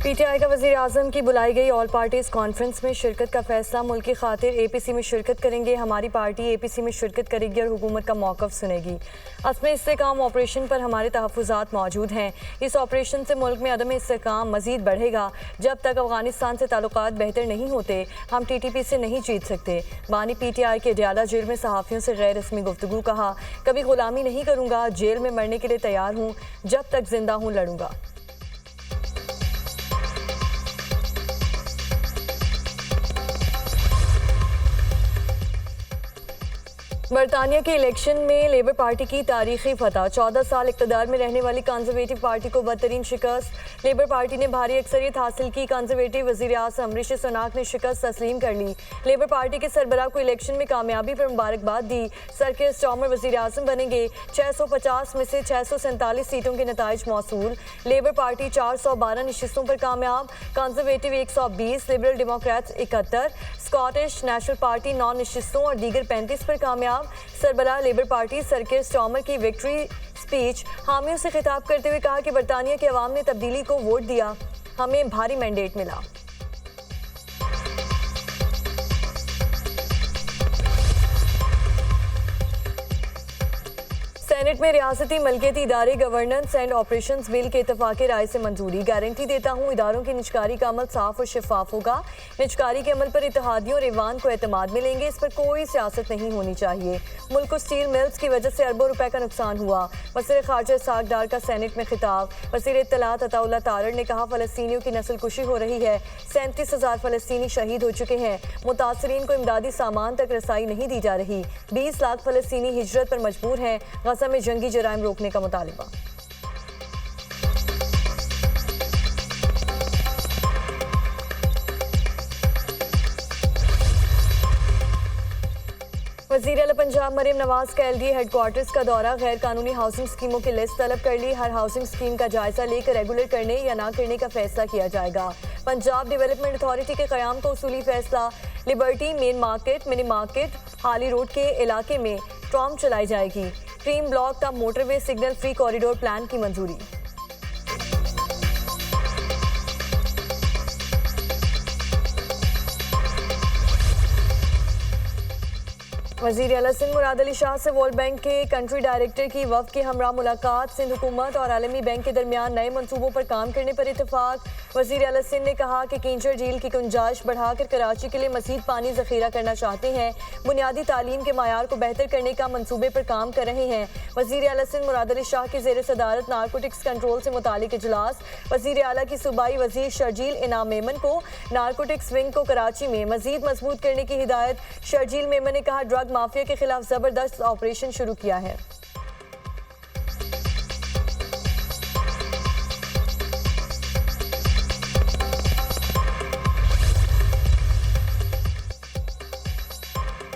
PTI का वज़ीर आज़म की बुलाई गई ऑल पार्टीज़ कॉन्फ्रेंस में शिरकत का फैसला। मुल्क की खातिर एपीसी में शिरकत करेंगे। हमारी पार्टी एपीसी में शिरकत करेगी और हुकूमत का मौक़िफ़ सुनेगी। असम इस्तेहकाम ऑपरेशन पर हमारे तहफ़्फ़ुज़ात मौजूद हैं। इस ऑपरेशन से मुल्क में अदम इस्तेहकाम मज़ीद बढ़ेगा। जब तक अफ़गानिस्तान से ताल्लुकात बेहतर नहीं होते हम TTP से नहीं जीत सकते। बानी पीटीआई के अडयाला जेल में सहाफ़ियों से गैर रस्मी गुफ्तगू। कहा, कभी ग़ुलामी नहीं करूँगा, जेल में मरने के लिए तैयार हूँ, जब तक जिंदा हूँ लड़ूंगा। बरतानिया के इलेक्शन में लेबर पार्टी की तारीखी फतह। 14 साल इक़्तिदार में रहने वाली कंजर्वेटिव पार्टी को बदतरीन शिकस्त। लेबर पार्टी ने भारी अक्सरियत हासिल की। कंजर्वेटिव वज़ीर आज़म ऋषि सुनाक ने शिकस्त तस्लीम कर ली। लेबर पार्टी के सरबराह को इलेक्शन में कामयाबी पर मुबारकबाद दी। सर कीर स्टार्मर वज़ीर आज़म बनेंगे। 650 में से 647 सीटों के नताइज मौसूल। लेबर पार्टी 412 नशिस्तों पर कामयाब। Conservative 120, liberal democrats 71, Scottish national party 9 नशिस्तों और दीगर 35 पर कामयाब। सरबराह labour party sir Keir Starmer की विक्ट्री स्पीच हामियों से खिताब करते हुए कहा कि बरतानिया के अवाम ने तब्दीली को वोट दिया, हमें भारी मैंडेट मिला। सेनेट में रियासती मलकियती इदारे गवर्नेंस एंड ऑपरेशंस बिल के इत्तफाक़ी राय से मंजूरी। गारंटी देता हूँ इदारों की निजकारी का अमल साफ और शफाफ होगा। निजकारी के अमल पर इत्तेहादियों और ईवान को एतमाद मिलेंगे। इस पर कोई सियासत नहीं होनी चाहिए। मुल्क को स्टील मिल्स की वजह से अरबों रुपए का नुकसान हुआ। वज़ीर ख़ारजा इसहाक़ डार का सेनेट में खिताब। वज़ीर इत्तलात अताउल्लाह तारड़ ने कहा, फ़लस्तीनियों की नस्ल कुशी हो रही है। 37,000 फ़लस्तीनी शहीद हो चुके हैं। मुतासरीन को इमदादी सामान तक रसाई नहीं दी जा रही। 20 लाख फ़लस्तीनी हिजरत पर मजबूर हैं। गज़ा में जंगी जराइम रोकने का मुतालिबा। वज़ीर आला पंजाब मरीम नवाज का LDA हेडक्वार्टर्स का दौरा। गैर कानूनी हाउसिंग स्कीमों की लिस्ट तलब कर ली। हर हाउसिंग स्कीम का जायजा लेकर रेगुलर करने या ना करने का फैसला किया जाएगा। पंजाब डेवलपमेंट अथॉरिटी के क़याम का उसूली फैसला। Liberty main market, mini market, हाली रोड के इलाके में ट्राम चलाई जाएगी। क्रीम ब्लॉक का motorway signal free corridor plan की मंजूरी। वज़ीर आला सिंध मुराद अली शाह से वर्ल्ड बैंक के कंट्री डायरेक्टर की वफ़द के हमरा मुलाकात। सिंध हुकूमत और आलमी बैंक के दरमियान नए मनसूबों पर काम करने पर इतफाक़। वज़ीर आला सिंध ने कहा कि किंचर झील की गुंजाइश बढ़ाकर कराची के लिए मज़ीद पानी ज़ख़ीरा करना चाहते हैं। बुनियादी तालीम के मायार को बेहतर करने का मनसूबे पर काम कर रहे हैं। वज़ीर आला सिंध मुराद अली शाह की ज़ेर सदारत नारकोटिक्स कंट्रोल से मुतालिक इजलास। वज़ीर आला की सूबाई वज़ीर शर्जील इनाम मेमन को नारकोटिक्स विंग को कराची में मज़ीद मजबूत करने की हिदायत। शर्जील मेमन ने कहा, ड्रग माफिया के खिलाफ जबरदस्त ऑपरेशन शुरू किया है।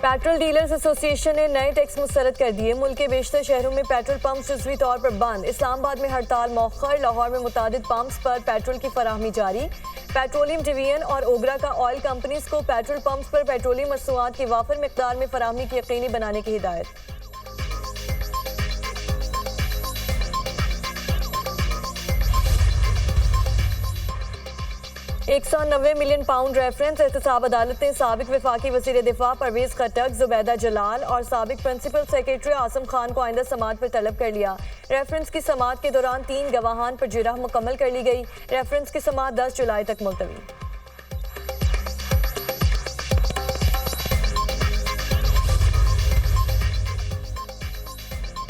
पेट्रोल डीलर्स एसोसिएशन ने नए टैक्स मुस्तरद कर दिए। मुल्क के बेशतर शहरों में पेट्रोल पंप जुज़वी तौर पर बंद। इस्लामाबाद में हड़ताल मौखर। लाहौर में मुतादिद पंप्स पर पेट्रोल की फराहमी जारी। पेट्रोलियम डिवीजन और ओगरा का ऑयल कंपनीज को पेट्रोल पंप्स पर पेट्रोलियम मसनूआत की वाफर मिकदार में फराहमी की यकीनी बनाने की हिदायत। 190 मिलियन पाउंड रेफरेंस। एहतसाब अदालत ने साबिक वफाकी वज़ीर दिफा परवेज़ खट्टक, जुबैदा जलाल और साबिक प्रिंसिपल सेक्रेटरी आसम खान को आइंदा समाअत पर तलब कर लिया। रेफरेंस की समाअत के दौरान 3 गवाहान पर जिरह मुकम्मल कर ली गई। रेफरेंस की समाअत 10 जुलाई तक मुलतवी।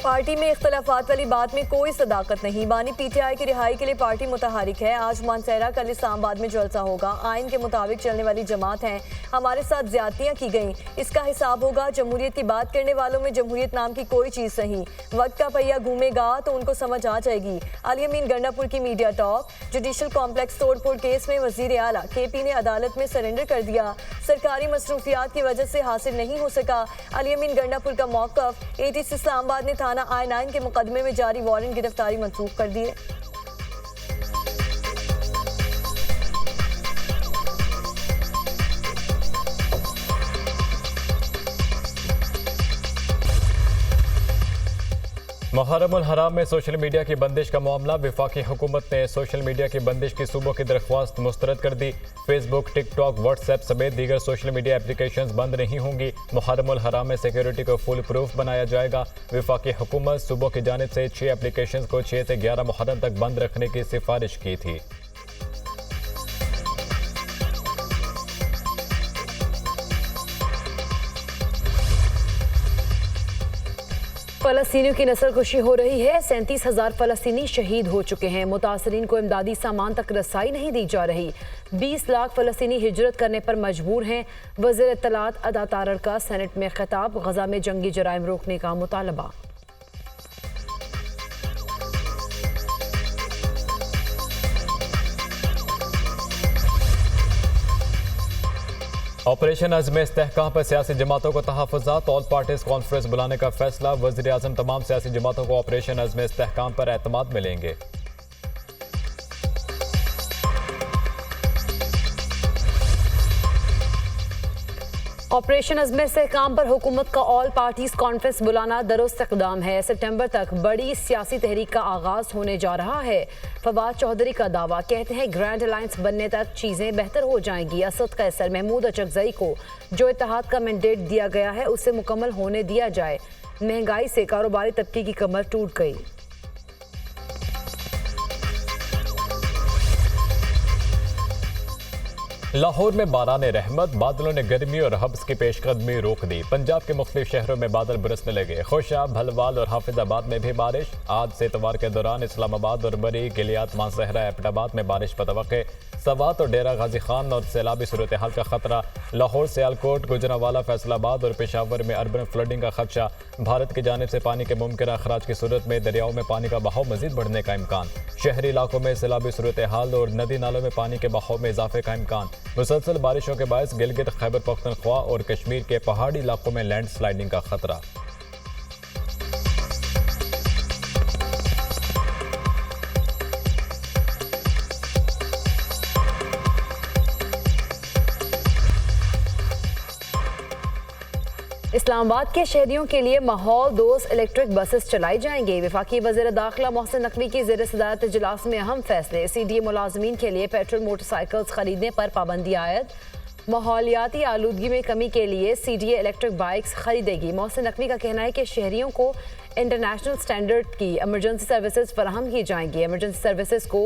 पार्टी में इख्तलाफात वाली बात में कोई सदाकत नहीं। बानी पीटीआई की रिहाई के लिए पार्टी मुतहरिक है। आज मानसहरा, कल इस्लामाबाद में जलसा होगा। आइन के मुताबिक चलने वाली जमात है। हमारे साथ ज्यादतियाँ की गई, इसका हिसाब होगा। जमहूरियत की बात करने वालों में जमहूरियत नाम की कोई चीज़ नहीं। वक्त का पहिया घूमेगा तो उनको समझ आ जाएगी। अली अमीन गंडापुर की मीडिया टॉक। जुडिशल कॉम्प्लेक्स तोड़फोड़ केस में वज़ीर आला KP ने अदालत में सरेंडर कर दिया। सरकारी मसरूफियात की वजह से हासिल नहीं हो सका। अली अमीन गंडापुर का मौक़िफ़। ATC इस्लामाबाद ने थाना I-9 के मुकदमे में जारी वारंट गिरफ्तारी मंसूख कर दिए। मुहर्रम उल हराम में सोशल मीडिया की बंदिश का मामला। वफाकी हुकूमत ने सोशल मीडिया की बंदिश की सूबों की दरख्वास्त मुस्तरद कर दी। फेसबुक, टिकटॉक, व्हाट्सएप समेत दीगर सोशल मीडिया एप्लीकेशंस बंद नहीं होंगी। मुहर्रम उल हराम में सिक्योरिटी को फुल प्रूफ बनाया जाएगा। वफाकी हुकूमत सूबों की जानिब से 6 एप्लीकेशंस को 6 से 11 मुहर्रम तक बंद रखने की सिफारिश की थी। फलस्तीनियों की नस्लकुशी हो रही है। 37,000 फलस्तीनी शहीद हो चुके हैं। मुतासरीन को इमदादी सामान तक रसाई नहीं दी जा रही। 20 लाख फलस्तीनी हिजरत करने पर मजबूर हैं। वज़ीर इत्तलात अदा तारड़ का सेनेट में खिताब। गजा में जंगी जराइम रोकने का मुतालबा। ऑपरेशन अज़्म इस्तेहकाम पर सियासी जमातों को तहफ़्फ़ुज़ात। ऑल पार्टीज कॉन्फ्रेंस बुलाने का फैसला। वज़ीर आज़म तमाम सियासी जमातों को ऑपरेशन अज़्म इस्तेहकाम पर एतमाद मिलेंगे। ऑपरेशन अज़्म इस्तेहकाम पर हुकूमत का ऑल पार्टीज कॉन्फ्रेंस बुलाना दुरुस्त इक़दाम है। सितंबर तक बड़ी सियासी तहरीक का आगाज होने जा रहा है। फवाद चौधरी का दावा, कहते हैं ग्रैंड अलायंस बनने तक चीजें बेहतर हो जाएंगी। असद कैसर, महमूद अचकजई को जो इत्तेहाद का मैंडेट दिया गया है उसे मुकम्मल होने दिया जाए। महंगाई से कारोबारी तबके की कमर टूट गई। लाहौर में बारान रहमत। बादलों ने गर्मी और हब्स की पेशकदमी रोक दी। पंजाब के मुख्तलिफ शहरों में बादल बरसने लगे। खुशाब, भलवाल और हाफिजाबाद में भी बारिश। आज से इतवार के दौरान इस्लामाबाद और बरी, गिलियात, मानसहरा, एबटाबाद में बारिश पतवक्के। सवात और डेरा गाजी खान और सैलाबी सूरत हाल का खतरा। लाहौर, सियालकोट, गुजरांवाला, फैसलाबाद और पेशावर में अर्बन फ्लडिंग का खदशा। भारत की जानिब से पानी के मुमकिन अखराज की सूरत में दरियाओं में पानी का बहाव मजीद बढ़ने का इम्कान। शहरी इलाकों में सैलाबी सूरत हाल और नदी नालों में पानी के बहाव में इजाफे का इम्कान। मुसलसल बारिशों के बायस गिलगित, खैबर पख्तनख्वा और कश्मीर के पहाड़ी इलाकों में लैंड स्लाइडिंग का खतरा। इस्लामाबाद के शहरियों के लिए माहौल दोस्त इलेक्ट्रिक बसेस चलाई जाएंगी। वफाकी वज़ीर दाखिला मोहसिन नकवी की ज़ेर सदारत इजलास में अहम फैसले। CDA मुलाजमीन के लिए पेट्रोल मोटरसाइकिल्स खरीदने पर पाबंदी आयद। माहौलियाती आलूदगी में कमी के लिए CDA इलेक्ट्रिक बाइक्स खरीदेगी। मोहसिन नकवी का कहना है कि शहरियों को इंटरनेशनल स्टैंडर्ड की एमरजेंसी सर्विसेज फराहम की जाएंगी। एमरजेंसी सर्विसेज को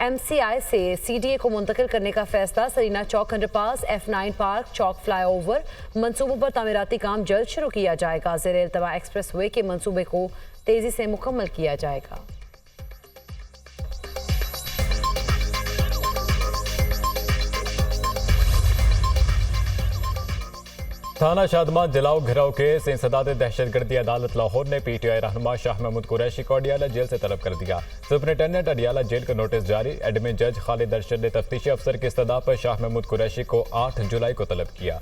MCI से CDA को मुंतकिल करने का फैसला। सरीना चौक अंडरपास, F9 पार्क चौक फ्लाईओवर मंसूबों पर तामीराती काम जल्द शुरू किया जाएगा। ज़ेर इल्तवा एक्सप्रेस वे के मंसूबे को तेजी से मुकम्मल किया जाएगा। थाना शादमान जलाओ घिराव केस। इंसदाद दहशतगर्दी अदालत लाहौर ने PTI रहनुमा शाह महमूद कुरैशी को अडियाला जेल से तलब कर दिया। सुपरिटेंडेंट अडियाला जेल का नोटिस जारी। एडमिन जज खालिद अरशद ने तफ्तीशी अफसर की इस्तदा पर शाह महमूद कुरैशी को 8 जुलाई को तलब किया।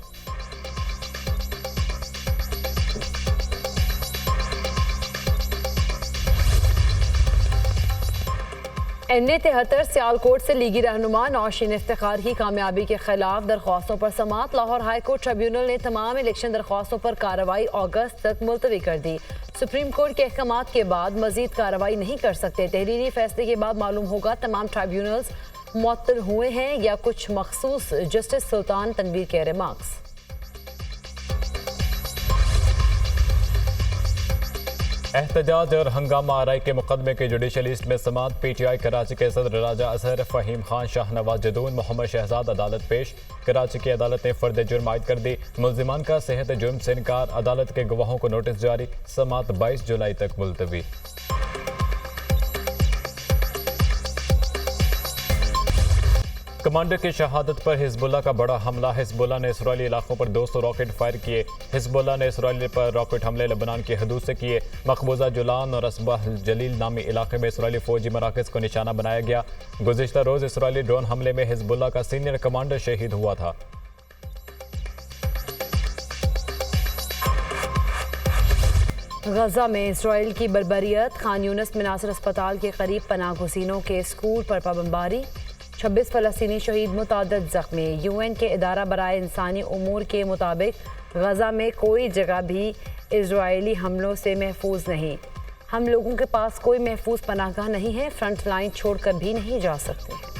NA 73 सियालकोट से लीगी रहनुमा नौशीन इफ्तिखार की कामयाबी के खिलाफ दरख्वास्तों पर समात। लाहौर हाई कोर्ट ट्रिब्यूनल ने तमाम इलेक्शन दरख्वास्तों पर कार्रवाई अगस्त तक मुलतवी कर दी। सुप्रीम कोर्ट के अहकामात के बाद मजीद कार्रवाई नहीं कर सकते। तहरीरी फैसले के बाद मालूम होगा तमाम ट्रिब्यूनल्स मुअत्तल हुए हैं या कुछ मखसूस। जस्टिस सुल्तान तनवीर के रिमार्क्स। एहतजाज और हंगामा आरई के मुकदमे के जुडिशल लिस्ट में समात। PTI कराची के सदर राजा असहर, फ़हीम खान, शाहनवाज जदून, मोहम्मद शहजाद अदालत पेश। कराची की अदालत ने फर्द जुर्म आयद कर दी। मुल्जिमान का सेहत जुर्म से इनकार। अदालत के गवाहों को नोटिस जारी। समात 22 जुलाई तक मुलतवी। कमांडर की शहादत पर हिजबुल्लाह का बड़ा हमला। हिजबुल्लाह ने इसराइली इलाकों पर 200 रॉकेट फायर किए। हिजबुल्लाह ने इसराइल पर रॉकेट हमले लेबनान की हदूद से किए। मकबूजा जुलान और असबाह जलील नामी इलाके में इसराइली फौजी मराकज़ को निशाना बनाया गया। गुज़िश्ता रोज़ इसराइली ड्रोन हमले में हिजबुल्लाह का सीनियर कमांडर शहीद हुआ था। गजा में इसराइल की बर्बरियत। खान यूनिस में नासिर अस्पताल के करीब पनाह गुज़ीनों के स्कूल पर पाबंदी। 26 फलस्तीनी शहीद, मुताद्दद ज़ख्मी। UN के इदारा बराए इंसानी उमूर के मुताबिक गजा में कोई जगह भी इजरायली हमलों से महफूज नहीं। हम लोगों के पास कोई महफूज पनाहगाह नहीं है, फ्रंट लाइन छोड़कर भी नहीं जा सकते।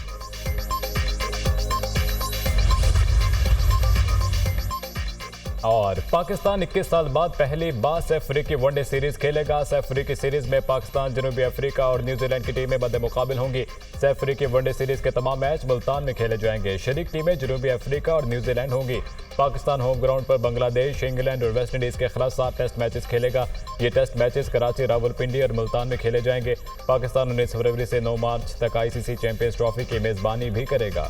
और पाकिस्तान 21 साल बाद पहली बार सैफ अफ्रीकी वनडे सीरीज खेलेगा। सैफ अफ्रीकी सीरीज में पाकिस्तान, जनूबी अफ्रीका और न्यूजीलैंड की टीमें मद्दे मुकाबिल होंगी। सैफ अफ्रीकी वनडे सीरीज के तमाम मैच मुल्तान में खेले जाएंगे। शरीक टीमें जनूबी अफ्रीका और न्यूजीलैंड होंगी। पाकिस्तान होम ग्राउंड पर बांग्लादेश, इंग्लैंड और वेस्ट इंडीज के खिलाफ 7 टेस्ट मैचेस खेलेगा। ये टेस्ट मैचेस कराची, रावलपिंडी और मुल्तान में खेले जाएंगे। पाकिस्तान 19 फरवरी से 9 मार्च तक ICC चैंपियंस ट्रॉफी की मेजबानी भी करेगा।